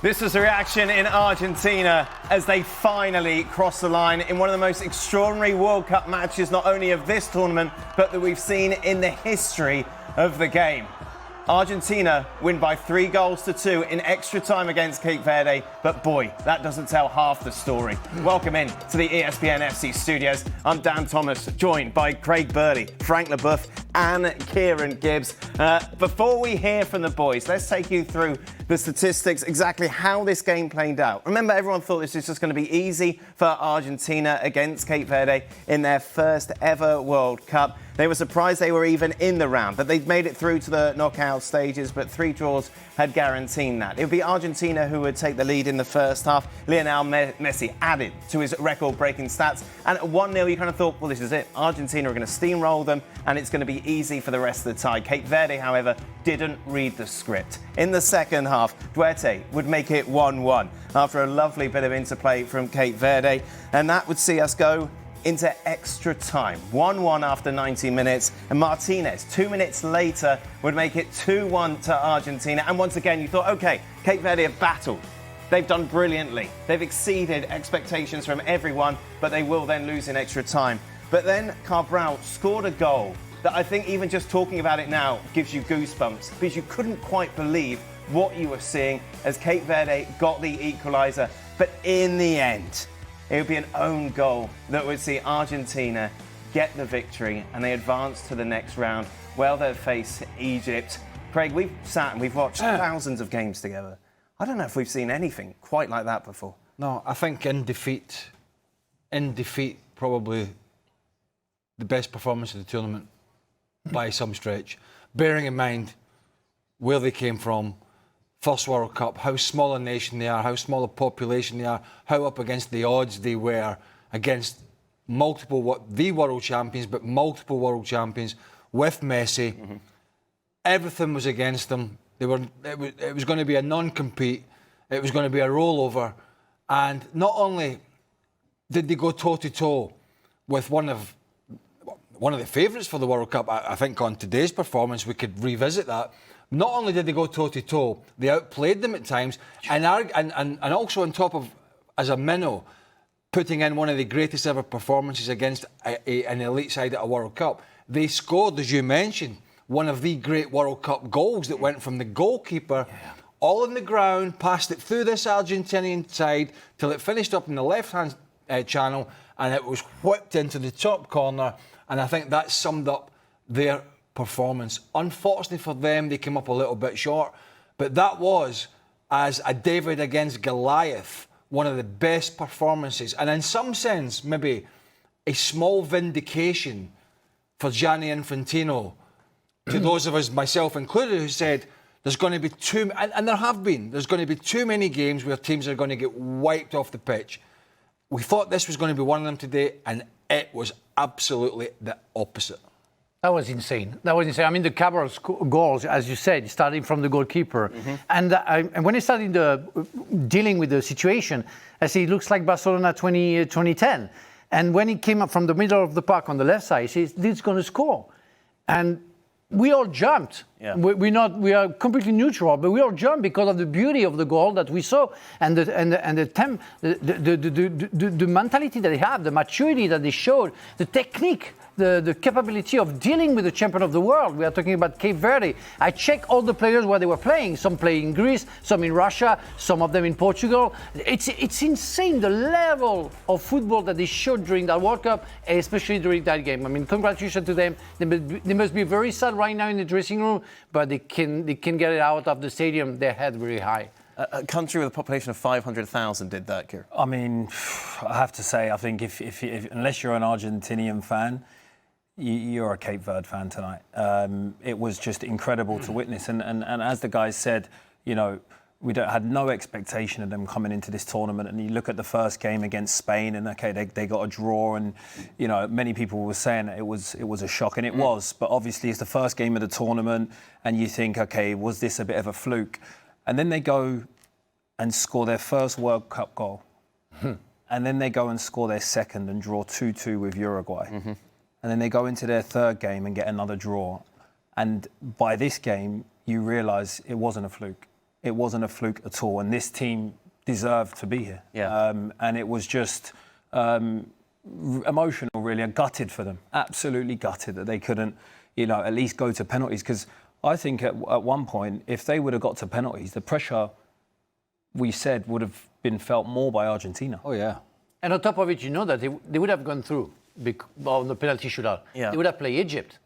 This was the reaction in Argentina as they finally crossed the line in one of the most extraordinary World Cup matches, not only of this tournament, but that we've seen in the history of the game. Argentina win by 3-2 in extra time against Cape Verde, but boy, that doesn't tell half the story. Welcome in to the ESPN FC studios. I'm Dan Thomas, joined by Craig Burley, Frank Leboeuf and Kieran Gibbs. Before we hear from the boys, let's take you through the statistics, exactly how this game played out. Remember, everyone thought this was just going to be easy for Argentina against Cape Verde in their first ever World Cup. They were surprised they were even in the round, but they'd made it through to the knockout stages, but 3 draws had guaranteed that. It would be Argentina who would take the lead in the first half. Lionel Messi added to his record-breaking stats, and at 1-0 you kind of thought, well, this is it. Argentina are going to steamroll them, and it's going to be easy for the rest of the tie. Cape Verde, however, didn't read the script. In the second half, Verde would make it 1-1 after a lovely bit of interplay from Cape Verde, and that would see us go into extra time. 1-1 after 90 minutes, and Martinez, 2 minutes later, would make it 2-1 to Argentina. And once again, you thought, OK, Cape Verde have battled. They've done brilliantly. They've exceeded expectations from everyone, but they will then lose in extra time. But then Cabral scored a goal that I think even just talking about it now gives you goosebumps, because you couldn't quite believe what you were seeing as Cape Verde got the equaliser. But in the end, it would be an own goal that would see Argentina get the victory and they advance to the next round, where they'll face Egypt. Craig, we've sat and we've watched thousands of games together. I don't know if we've seen anything quite like that before. No, I think in defeat, probably the best performance of the tournament by some stretch. Bearing in mind where they came from, first World Cup, how small a nation they are, how small a population they are, how up against the odds they were against multiple world champions, but multiple world champions with Messi. Mm-hmm. Everything was against them. It was going to be a non-compete. It was going to be a rollover. And not only did they go toe-to-toe with one of the favourites for the World Cup, I think on today's performance we could revisit that. Not only did they go toe-to-toe, they outplayed them at times, and also on top of, as a minnow, putting in one of the greatest ever performances against an elite side at a World Cup. They scored, as you mentioned, one of the great World Cup goals that went from the goalkeeper all on the ground, passed it through this Argentinian side till it finished up in the left-hand channel, and it was whipped into the top corner, and I think that summed up their performance. Unfortunately for them, they came up a little bit short, but that was, as a David against Goliath, one of the best performances, and in some sense maybe a small vindication for Gianni Infantino to those of us, myself included, who said there's going to be there's going to be too many games where teams are going to get wiped off the pitch. We thought this was going to be one of them today, and it was absolutely the opposite. That was insane. I mean, the Cabral goals, as you said, starting from the goalkeeper. Mm-hmm. And when I started dealing with the situation, I said, it looks like Barcelona 2010. And when he came up from the middle of the park on the left side, he says, this is going to score. And we all jumped. Yeah. We are completely neutral, but we all jumped because of the beauty of the goal that we saw, and the mentality that they have, the maturity that they showed, the technique, the capability of dealing with the champion of the world. We are talking about Cape Verde. I checked all the players where they were playing. Some play in Greece, some in Russia, some of them in Portugal. It's insane, the level of football that they showed during that World Cup, especially during that game. I mean, congratulations to them. They must be very sad right now in the dressing room, but they can get it out of the stadium, their head very high. A country with a population of 500,000 did that, Kieran. I mean, I have to say, I think if unless you're an Argentinian fan, you're a Cape Verde fan tonight. It was just incredible to witness. And as the guys said, you know, we had no expectation of them coming into this tournament. And you look at the first game against Spain, and okay, they got a draw, and you know, many people were saying it was a shock, and it was. But obviously, it's the first game of the tournament, and you think, okay, was this a bit of a fluke? And then they go and score their first World Cup goal, and then they go and score their second and draw 2-2 with Uruguay. Mm-hmm. And then they go into their third game and get another draw. And by this game, you realise it wasn't a fluke. it wasn't a fluke at all, and this team deserved to be here. Yeah. And it was just emotional, really, and gutted for them. Absolutely gutted that they couldn't, at least go to penalties. Because I think at one point, if they would have got to penalties, the pressure, we said, would have been felt more by Argentina. Oh, yeah. And on top of it, that they would have gone through on the penalty shootout. Yeah. They would have played Egypt.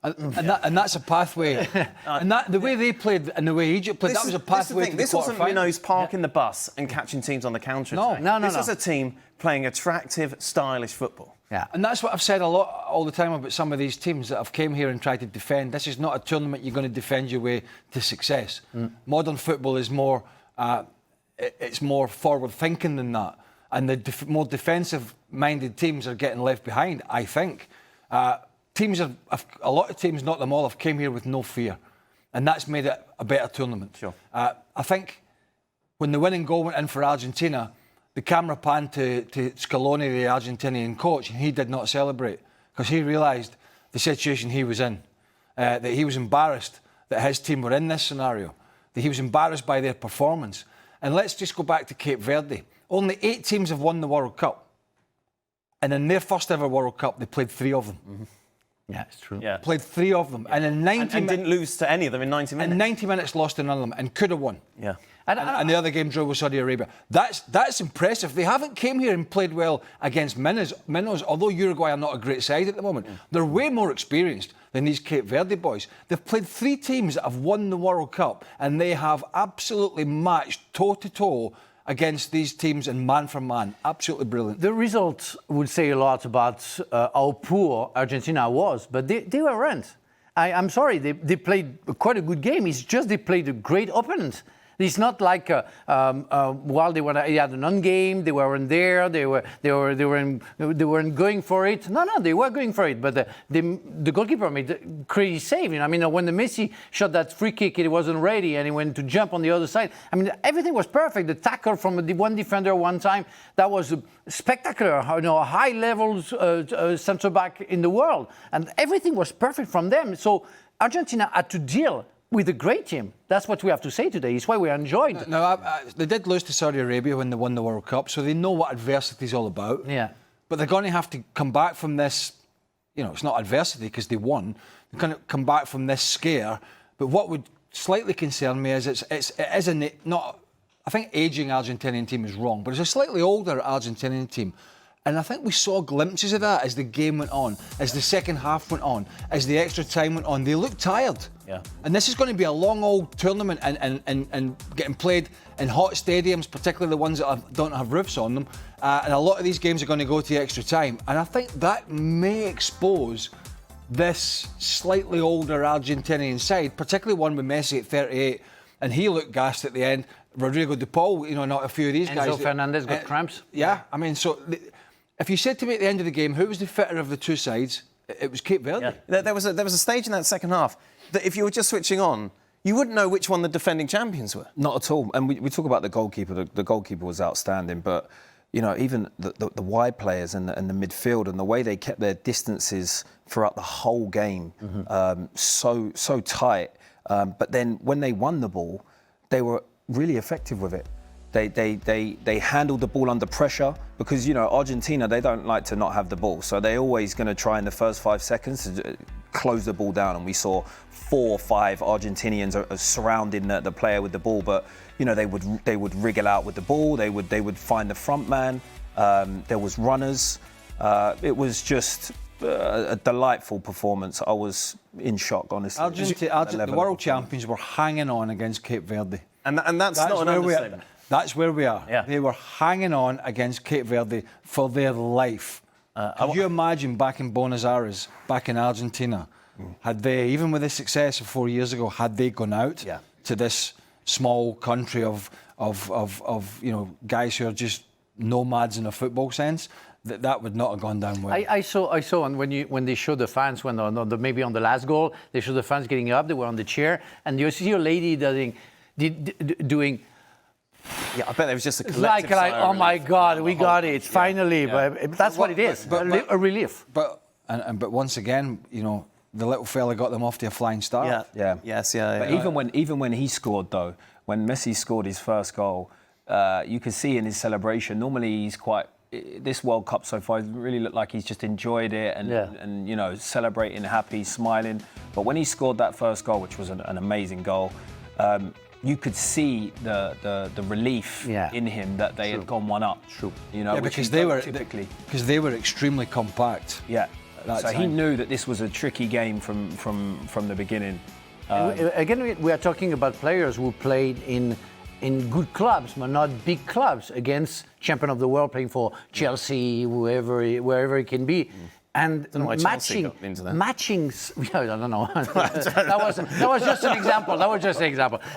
And that's a pathway. And the way they played and the way Egypt played, that was a pathway to the This wasn't quarterfinal. Minnows parking the bus and catching teams on the counter attack. No. This was a team playing attractive, stylish football. Yeah. And that's what I've said all the time about some of these teams that have came here and tried to defend. This is not a tournament you're going to defend your way to success. Modern football is more, it's more forward thinking than that. And the more defensive-minded teams are getting left behind, I think. A lot of teams, not them all, have came here with no fear. And that's made it a better tournament. Sure. I think when the winning goal went in for Argentina, the camera panned to Scaloni, the Argentinian coach, and he did not celebrate because he realised the situation he was in, that he was embarrassed that his team were in this scenario, that he was embarrassed by their performance. And let's just go back to Cape Verde. Only 8 teams have won the World Cup. And in their first ever World Cup, they played 3 of them. Mm-hmm. Yeah, it's true. Yeah. Played 3 of them. And in 90 And didn't lose to any of them in 90 minutes. In 90 minutes, lost to none of them and could have won. Yeah. And the other game drew with Saudi Arabia. That's impressive. They haven't came here and played well against Minnows, although Uruguay are not a great side at the moment. They're way more experienced than these Cape Verde boys. They've played 3 teams that have won the World Cup, and they have absolutely matched toe-to-toe against these teams and man for man. Absolutely brilliant. The results would say a lot about how poor Argentina was, but they weren't. I'm sorry, they played quite a good game. It's just they played a great opponent. It's not like while they had an on game, they weren't there, they weren't going for it. No, they were going for it. But the goalkeeper made a crazy save. I mean, when the Messi shot that free kick, it wasn't ready, and he went to jump on the other side. I mean, everything was perfect. The tackle from the one defender one time, that was spectacular. High levels centre back in the world, and everything was perfect from them. So Argentina had to deal with a great team. That's what we have to say today. It's why we enjoyed. Now, they did lose to Saudi Arabia when they won the World Cup, so they know what adversity is all about. Yeah. But they're going to have to come back from this, it's not adversity because they won. They're going to come back from this scare. But what would slightly concern me is it is not. I think ageing Argentinian team is wrong, but it's a slightly older Argentinian team. And I think we saw glimpses of that as the game went on, as the second half went on, as the extra time went on. They looked tired. Yeah. And this is going to be a long old tournament and getting played in hot stadiums, particularly the ones that don't have roofs on them. And a lot of these games are going to go to extra time. And I think that may expose this slightly older Argentinian side, particularly one with Messi at 38. And he looked gassed at the end. Rodrigo de Paul, not a few of these guys. Enzo Fernandez got cramps. Yeah, I mean, so if you said to me at the end of the game, who was the fitter of the two sides, it was Cape Verde. Yeah. There was a stage in that second half that if you were just switching on, you wouldn't know which one the defending champions were. Not at all. And we talk about the goalkeeper. The goalkeeper was outstanding, but even the wide players and the midfield and the way they kept their distances throughout the whole game, so tight. But then when they won the ball, they were really effective with it. They handled the ball under pressure because Argentina, they don't like to not have the ball, so they're always going to try in the first 5 seconds to close the ball down. And we saw 4 or 5 Argentinians surrounding the player with the ball, but they would wriggle out with the ball. They would find the front man. There was runners. It was just a delightful performance. I was in shock, honestly. The world champions were hanging on against Cape Verde. And that's not an understatement. That's where we are. Yeah. They were hanging on against Cape Verde for their life. Could you imagine back in Buenos Aires, back in Argentina, had they, even with the success of 4 years ago, had they gone out to this small country of guys who are just nomads in a football sense, that would not have gone down well. I saw when they showed the fans maybe on the last goal, they showed the fans getting up. They were on the chair, and you see a lady doing. Yeah, I bet there was just a collective like oh my God, we got it finally. Yeah. But that's what it is. A relief. But once again, the little fella got them off to a flying start. Yeah. Yes. But even when he scored, though, when Messi scored his first goal, you could see in his celebration. Normally, he's quite. This World Cup so far, it really looked like he's just enjoyed it and you know, celebrating, happy, smiling. But when he scored that first goal, which was an amazing goal, you could see the relief in him that they had gone one up. True. You know, because they were extremely compact. Yeah. So he knew that this was a tricky game from the beginning. Again, we are talking about players who played in good clubs, but not big clubs, against champion of the world playing for Chelsea, wherever it can be. And matching, I don't know. that was just an example.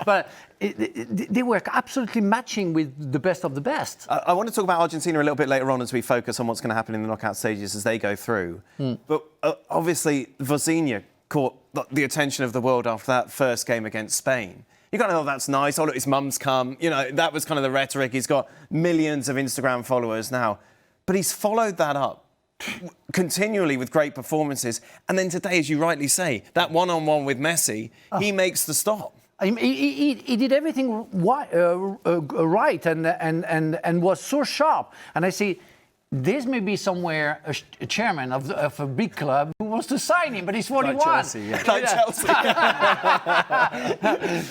But they were absolutely matching with the best of the best. I want to talk about Argentina a little bit later on as we focus on what's going to happen in the knockout stages as they go through. But obviously, Vozinha caught the attention of the world after that first game against Spain. You kind of know that's nice. Oh, look, his mum's come. You know, that was kind of the rhetoric. He's got millions of Instagram followers now. But he's followed that up continually with great performances. And then today, as you rightly say, that one-on-one with Messi, he makes the stop. He did everything right and was so sharp. And I say, this may be somewhere a chairman of a big club who wants to sign him, but he's 41. Like Chelsea, yeah. Like Chelsea.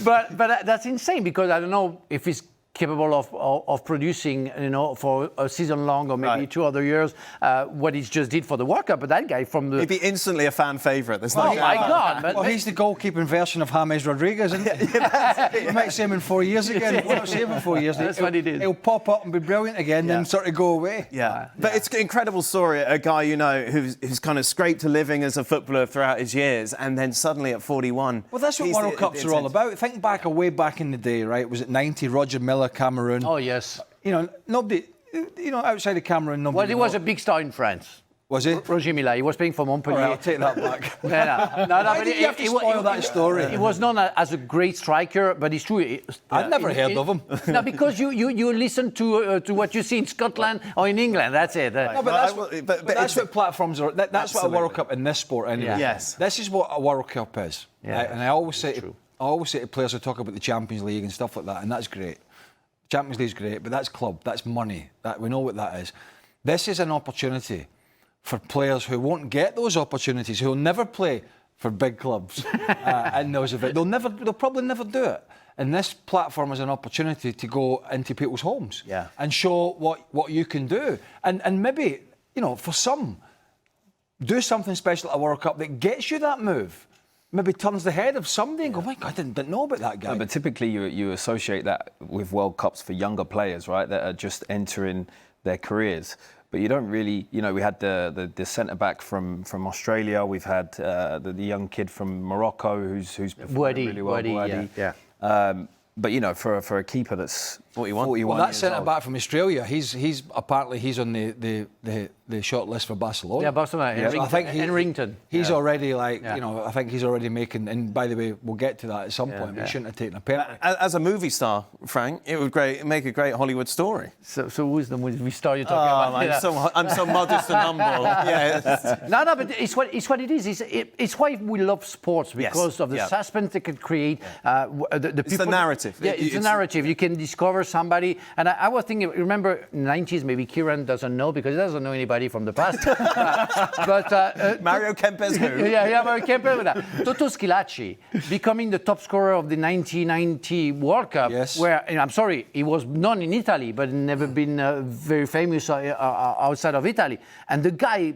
but that's insane, because I don't know if he's capable of producing, you know, for a season long or maybe 2 other years, what he just did for the World Cup. But that guy from the... He'd be instantly a fan favourite. There's no Oh my God! Well, he's the goalkeeping version of James Rodriguez, isn't he? We might see him in 4 years again. We'll not see him in 4 years. That's what he did. He'll pop up and be brilliant again, then sort of go away. But it's an incredible story. A guy, you know, who's kind of scraped a living as a footballer throughout his years, and then suddenly at 41... Well, that's what World Cups are all about. Think back way back in the day, right? Was it 90, Roger Miller, Cameroon? Oh, yes. You know, nobody... You know, outside of Cameroon, nobody... Well, he was a big star in France. Was he? Roger Milla. He was playing for Montpellier. All right, I'll take that back. No, Why did you have to spoil that story? He was known as a great striker, but it's true. I've never heard of him. No, because you listen to what you see in Scotland or in England. That's it. No, but that's what platforms are. That's what a World Cup in this sport anyway. Yeah. Yes. This is what a World Cup is. Yeah. Right? And I always say to players who talk about the Champions League and stuff like that, and that's great. Champions League's great, but that's club, that's money. We know what that is. This is an opportunity for players who won't get those opportunities, who will never play for big clubs in those events. They'll probably never do it. And this platform is an opportunity to go into people's homes and show what you can do. And maybe, you know, for some, do something special at a World Cup that gets you that move. Maybe turns the head of somebody and go, my God, I didn't know about that guy. No, but typically you associate that with World Cups for younger players, right, that are just entering their careers. But you don't really, you know, we had the centre-back from Australia, we've had the young kid from Morocco who's performed really well, Verde. But, you know, for a keeper that's 41 well, that years centre-back from Australia, he's apparently on the short list for Barcelona. Yeah, Barcelona. So I think Henrington. He's already you know, I think he's already making. And by the way, we'll get to that at some point. But he shouldn't have taken a penalty. As a movie star, Frank, it would make a great Hollywood story. So who's the movie star you're talking about? I'm so modest and humble. Yes. No, but it's what it is. It's why we love sports, because of the suspense it can create. The people, it's the narrative. Yeah, it's the narrative. You can discover somebody. And I was thinking, remember, 90s, maybe Kieran doesn't know because he doesn't know anybody from the past. But Mario Kempes who? Yeah, Mario Kempes with that. Toto Schillaci becoming the top scorer of the 1990 World Cup. Yes. Where, and I'm sorry, he was known in Italy, but never been very famous outside of Italy. And the guy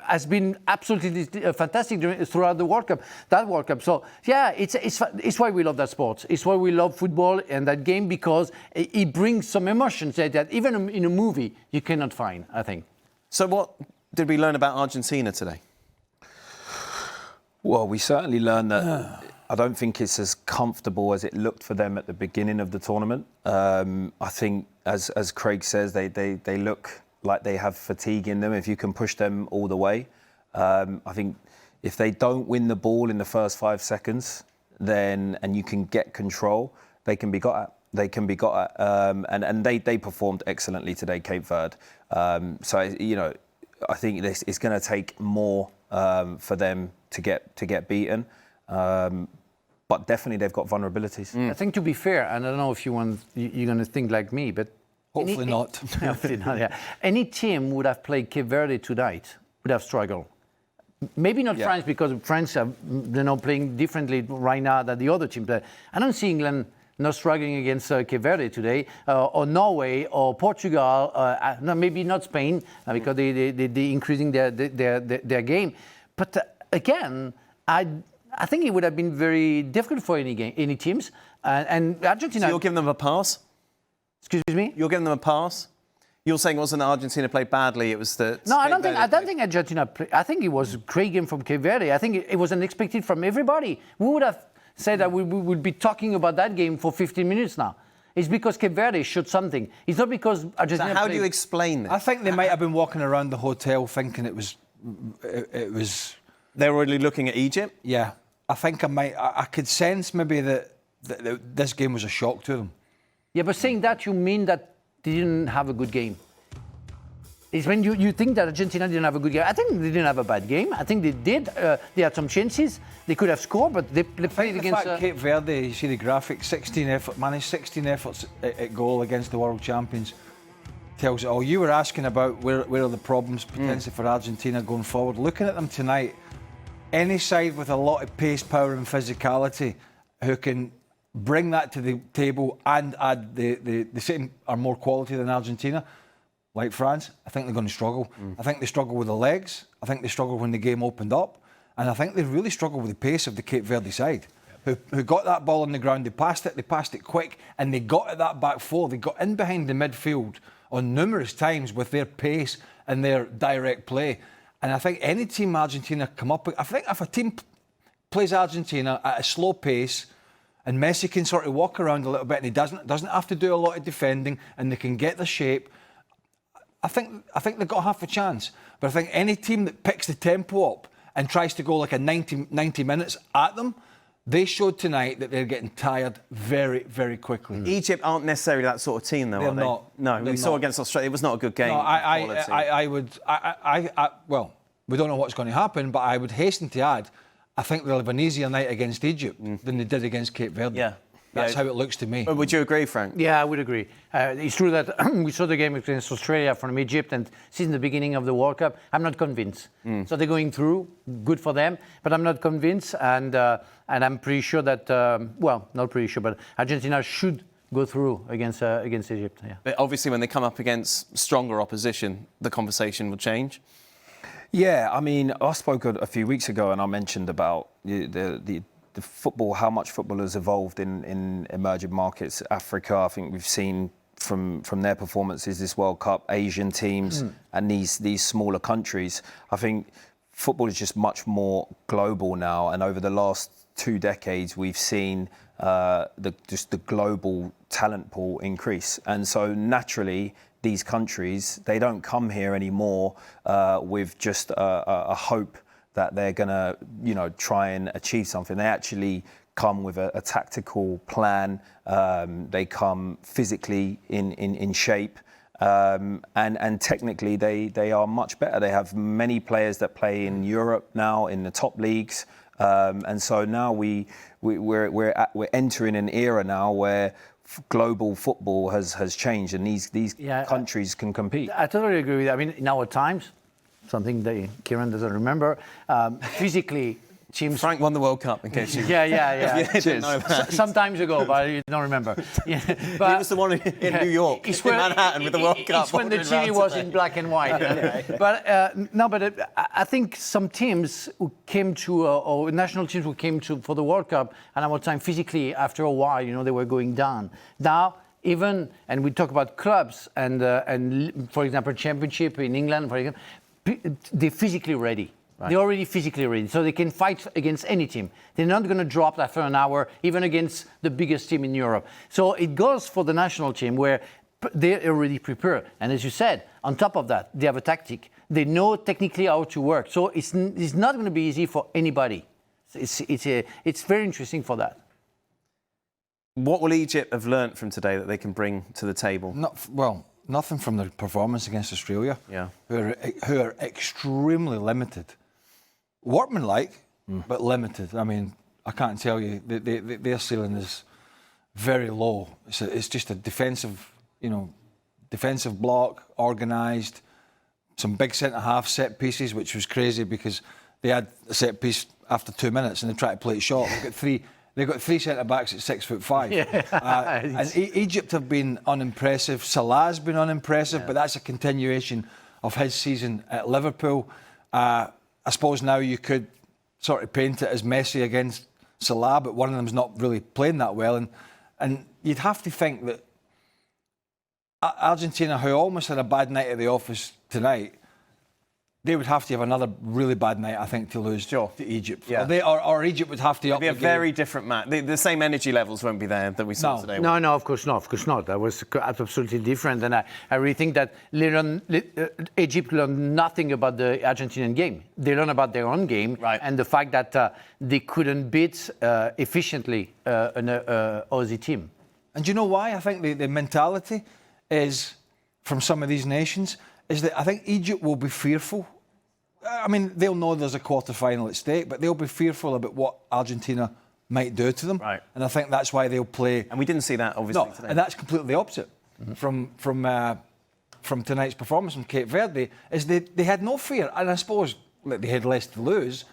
has been absolutely fantastic throughout the World Cup. That World Cup. So yeah, it's why we love that sport. It's why we love football and that game, because it brings some emotions that even in a movie you cannot find, I think. So what did we learn about Argentina today? Well, we certainly learned that I don't think it's as comfortable as it looked for them at the beginning of the tournament. I think, as Craig says, they look like they have fatigue in them if you can push them all the way. I think if they don't win the ball in the first 5 seconds, and you can get control, they can be got at. And they performed excellently today, Cape Verde. So, you know, I think it's going to take more for them to get beaten. But but definitely they've got vulnerabilities. I think to be fair, and I don't know if you're going to think like me, but Hopefully not. hopefully not, yeah. Any team would have played Cape Verde tonight would have struggled. Maybe not France, because France are playing differently right now than the other teams. I don't see England not struggling against Cape Verde today, or Norway, or Portugal. No, maybe not Spain, because they're increasing their game. But again, I think it would have been very difficult for any teams. And Argentina. So you're giving them a pass? Excuse me? You're giving them a pass? You're saying it wasn't Argentina played badly, it was that... No, I don't think Argentina played. I think it was a great game from Cape Verde. I think it was unexpected from everybody. We would have said that we would be talking about that game for 15 minutes now. It's because Cape Verde showed something. It's not because Argentina So how do you explain this? I think they might have been walking around the hotel thinking it was. They're already looking at Egypt? Yeah, I think I could sense maybe that this game was a shock to them. Yeah, but saying that, you mean that they didn't have a good game. It's when you think that Argentina didn't have a good game. I think they didn't have a bad game. I think they did. They had some chances. They could have scored, but they played against... Cape Verde, you see the graphic, managed 16 efforts at goal against the world champions. Tells it all. You were asking about where are the problems potentially for Argentina going forward. Looking at them tonight, any side with a lot of pace, power and physicality who can bring that to the table and add the same or more quality than Argentina, like France, I think they're going to struggle. I think they struggle with the legs. I think they struggle when the game opened up. And I think they really struggle with the pace of the Cape Verde side, who got that ball on the ground, they passed it quick, and they got at that back four. They got in behind the midfield on numerous times with their pace and their direct play. And I think any team Argentina come up with, I think if a team plays Argentina at a slow pace, and Messi can sort of walk around a little bit and he doesn't have to do a lot of defending and they can get the shape, I think they've got half a chance. But I think any team that picks the tempo up and tries to go like a 90 minutes at them, they showed tonight that they're getting tired very, very quickly. Egypt aren't necessarily that sort of team, though, are they? Not. No, we saw against Australia. It was not a good game. No, well, we don't know what's going to happen, but I would hasten to add, I think they'll have an easier night against Egypt than they did against Cape Verde. Yeah. That's how it looks to me. Would you agree, Frank? Yeah, I would agree. It's true that we saw the game against Australia from Egypt, and since the beginning of the World Cup, I'm not convinced. So they're going through, good for them, but I'm not convinced, and I'm pretty sure that, not pretty sure, but Argentina should go through against Egypt. Yeah. But obviously, when they come up against stronger opposition, the conversation will change. Yeah, I mean, I spoke a few weeks ago and I mentioned about the football, how much football has evolved in emerging markets. Africa, I think we've seen from their performances this World Cup, Asian teams and these smaller countries. I think football is just much more global now, and over the last 2 decades, we've seen the global talent pool increase, and so naturally, these countries, they don't come here anymore with just a hope that they're going to, try and achieve something. They actually come with a tactical plan. They come physically in shape. And technically, they are much better. They have many players that play in Europe now, in the top leagues. And so now we're entering an era now where global football has changed, and these countries can compete. I totally agree with that. I mean, in our times, something that Kieran doesn't remember, physically, teams... Frank won the World Cup, in case you... Yeah. Some times ago, but I don't remember. Yeah, but he was the one in New York, in Manhattan, with the World Cup. It's when the TV was in black and white. But I think some teams who came to, or national teams who came to for the World Cup, and our time physically, after a while, they were going down. Now, even, and we talk about clubs and for example, Championship in England, for example, they're physically ready. Right. They're already physically ready, so they can fight against any team. They're not going to drop after an hour, even against the biggest team in Europe. So it goes for the national team where they're already prepared. And as you said, on top of that, they have a tactic. They know technically how to work. So it's not going to be easy for anybody. It's very interesting for that. What will Egypt have learnt from today that they can bring to the table? Nothing from their performance against Australia, who are extremely limited. Workmanlike, but limited. I mean, I can't tell you. Their ceiling is very low. It's just a defensive block, organised. Some big centre-half set pieces, which was crazy because they had a set piece after 2 minutes and they tried to play it short. They've got three centre-backs at 6'5". Yeah. And Egypt have been unimpressive. Salah's been unimpressive, but that's a continuation of his season at Liverpool. I suppose now you could sort of paint it as Messi against Salah, but one of them's not really playing that well. And you'd have to think that Argentina, who almost had a bad night at the office tonight, they would have to have another really bad night, I think, to lose to Egypt. Yeah. Or Egypt would have to up the game. It'd be a very different match. The same energy levels won't be there that we saw today. No, of course not. That was absolutely different. And I really think that Egypt learned nothing about the Argentinian game. They learned about their own game and the fact that they couldn't beat efficiently an Aussie team. And do you know why? I think the mentality is, from some of these nations, is that I think Egypt will be fearful. I mean, they'll know there's a quarter-final at stake, but they'll be fearful about what Argentina might do to them. Right. And I think that's why they'll play. And we didn't see that, obviously, today. And that's completely the opposite from tonight's performance from Cape Verde, is they had no fear. And I suppose they had less to lose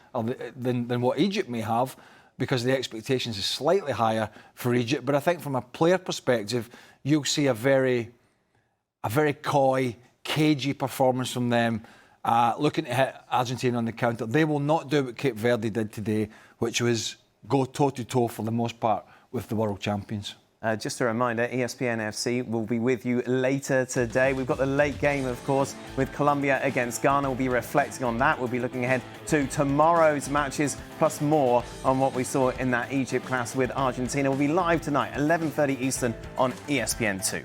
than what Egypt may have, because the expectations are slightly higher for Egypt. But I think from a player perspective, you'll see a very coy, cagey performance from them, looking to hit Argentina on the counter. They will not do what Cape Verde did today, which was go toe-to-toe for the most part with the world champions. Just a reminder, ESPN FC will be with you later today. We've got the late game, of course, with Colombia against Ghana. We'll be reflecting on that. We'll be looking ahead to tomorrow's matches, plus more on what we saw in that Egypt clash with Argentina. We'll be live tonight, 11:30 Eastern on ESPN 2.